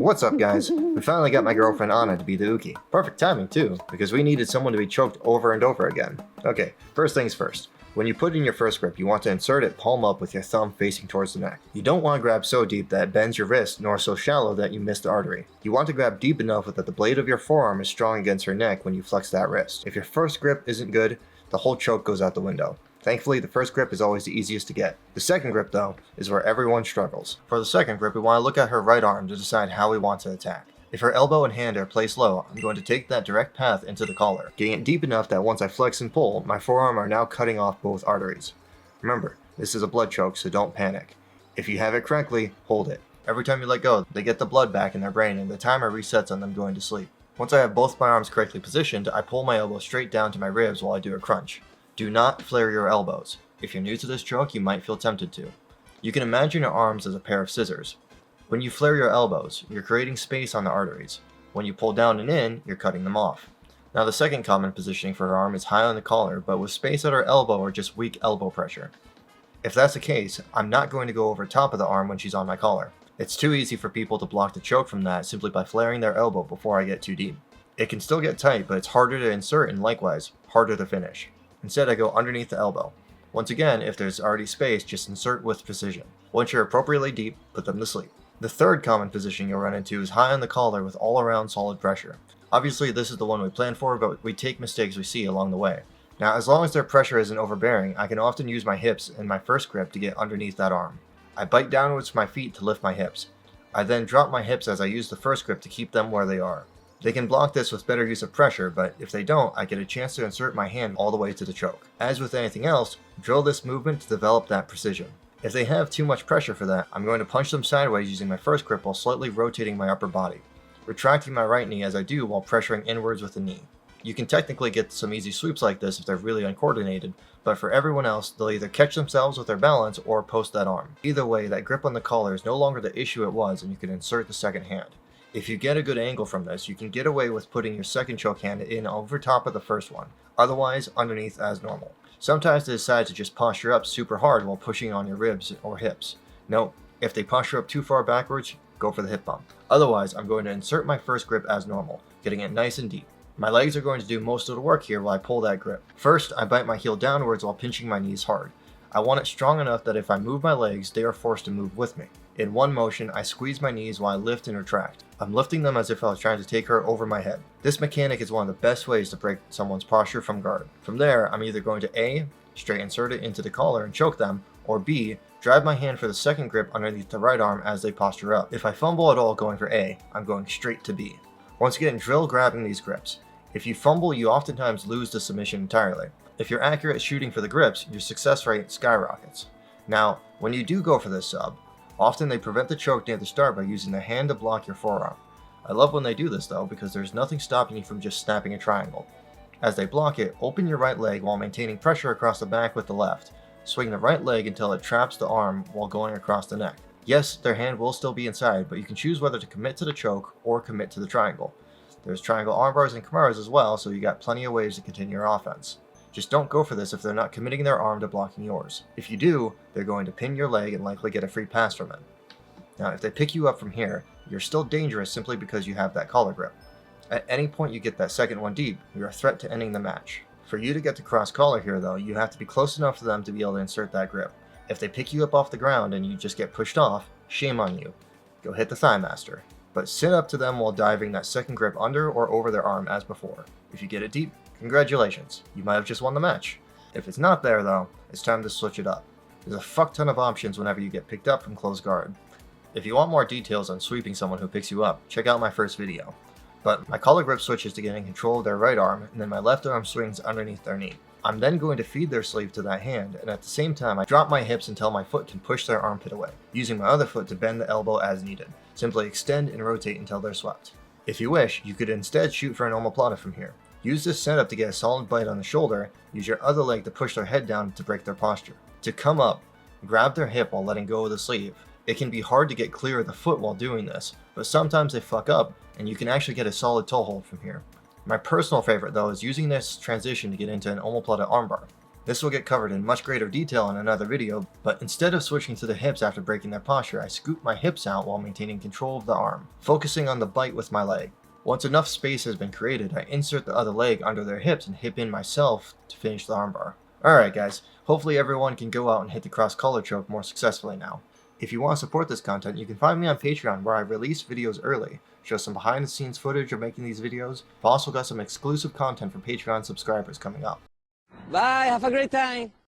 What's up, guys? We finally got my girlfriend Anna to be the Uki. Perfect timing too, because we needed someone to be choked over and over again. Okay, first things first. When you put in your first grip, you want to insert it palm up with your thumb facing towards the neck. You don't want to grab so deep that it bends your wrist, nor so shallow that you miss the artery. You want to grab deep enough that the blade of your forearm is strong against her neck when you flex that wrist. If your first grip isn't good, the whole choke goes out the window. Thankfully, the first grip is always the easiest to get. The second grip, though, is where everyone struggles. For the second grip, we want to look at her right arm to decide how we want to attack. If her elbow and hand are placed low, I'm going to take that direct path into the collar, getting it deep enough that once I flex and pull, my forearm are now cutting off both arteries. Remember, this is a blood choke, so don't panic. If you have it correctly, hold it. Every time you let go, they get the blood back in their brain and the timer resets on them going to sleep. Once I have both my arms correctly positioned, I pull my elbow straight down to my ribs while I do a crunch. Do not flare your elbows. If you're new to this choke, you might feel tempted to. You can imagine your arms as a pair of scissors. When you flare your elbows, you're creating space on the arteries. When you pull down and in, you're cutting them off. Now the second common positioning for her arm is high on the collar, but with space at her elbow or just weak elbow pressure. If that's the case, I'm not going to go over top of the arm when she's on my collar. It's too easy for people to block the choke from that simply by flaring their elbow before I get too deep. It can still get tight, but it's harder to insert and likewise, harder to finish. Instead, I go underneath the elbow. Once again, if there's already space, just insert with precision. Once you're appropriately deep, put them to sleep. The third common position you'll run into is high on the collar with all-around solid pressure. Obviously, this is the one we plan for, but we take mistakes we see along the way. Now, as long as their pressure isn't overbearing, I can often use my hips in my first grip to get underneath that arm. I bite downwards with my feet to lift my hips. I then drop my hips as I use the first grip to keep them where they are. They can block this with better use of pressure, but if they don't, I get a chance to insert my hand all the way to the choke. As with anything else, drill this movement to develop that precision. If they have too much pressure for that, I'm going to punch them sideways using my first grip while slightly rotating my upper body, retracting my right knee as I do while pressuring inwards with the knee. You can technically get some easy sweeps like this if they're really uncoordinated, but for everyone else, they'll either catch themselves with their balance or post that arm. Either way, that grip on the collar is no longer the issue it was and you can insert the second hand. If you get a good angle from this, you can get away with putting your second choke hand in over top of the first one, otherwise underneath as normal. Sometimes they decide to just posture up super hard while pushing on your ribs or hips. No, if they posture up too far backwards, go for the hip bump. Otherwise, I'm going to insert my first grip as normal, getting it nice and deep. My legs are going to do most of the work here while I pull that grip. First, I bite my heel downwards while pinching my knees hard. I want it strong enough that if I move my legs, they are forced to move with me. In one motion, I squeeze my knees while I lift and retract. I'm lifting them as if I was trying to take her over my head. This mechanic is one of the best ways to break someone's posture from guard. From there, I'm either going to A, straight insert it into the collar and choke them, or B, drive my hand for the second grip underneath the right arm as they posture up. If I fumble at all going for A, I'm going straight to B. Once again, drill grabbing these grips. If you fumble, you oftentimes lose the submission entirely. If you're accurate at shooting for the grips, your success rate skyrockets. Now, when you do go for this sub, often they prevent the choke near the start by using their hand to block your forearm. I love when they do this though, because there's nothing stopping you from just snapping a triangle. As they block it, open your right leg while maintaining pressure across the back with the left. Swing the right leg until it traps the arm while going across the neck. Yes, their hand will still be inside, but you can choose whether to commit to the choke or commit to the triangle. There's triangle armbars and kimaras as well, so you got plenty of ways to continue your offense. Just don't go for this if they're not committing their arm to blocking yours. If you do, they're going to pin your leg and likely get a free pass from it. Now, if they pick you up from here, you're still dangerous simply because you have that collar grip. At any point you get that second one deep, you're a threat to ending the match. For you to get to cross collar here though, you have to be close enough to them to be able to insert that grip. If they pick you up off the ground and you just get pushed off, shame on you. Go hit the thigh master. But sit up to them while diving that second grip under or over their arm as before. If you get it deep, congratulations, you might have just won the match. If it's not there though, it's time to switch it up. There's a fuck ton of options whenever you get picked up from close guard. If you want more details on sweeping someone who picks you up, check out my first video. But my collar grip switches to getting control of their right arm, and then my left arm swings underneath their knee. I'm then going to feed their sleeve to that hand, and at the same time I drop my hips until my foot can push their armpit away, using my other foot to bend the elbow as needed. Simply extend and rotate until they're swept. If you wish, you could instead shoot for an omoplata from here. Use this setup to get a solid bite on the shoulder, use your other leg to push their head down to break their posture. To come up, grab their hip while letting go of the sleeve. It can be hard to get clear of the foot while doing this, but sometimes they fuck up, and you can actually get a solid toe hold from here. My personal favorite though is using this transition to get into an omoplata armbar. This will get covered in much greater detail in another video, but instead of switching to the hips after breaking their posture, I scoop my hips out while maintaining control of the arm, focusing on the bite with my leg. Once enough space has been created, I insert the other leg under their hips and hip in myself to finish the armbar. Alright guys, hopefully everyone can go out and hit the cross collar choke more successfully now. If you want to support this content, you can find me on Patreon where I release videos early, show some behind the scenes footage of making these videos. I've also got some exclusive content for Patreon subscribers coming up. Bye, have a great time!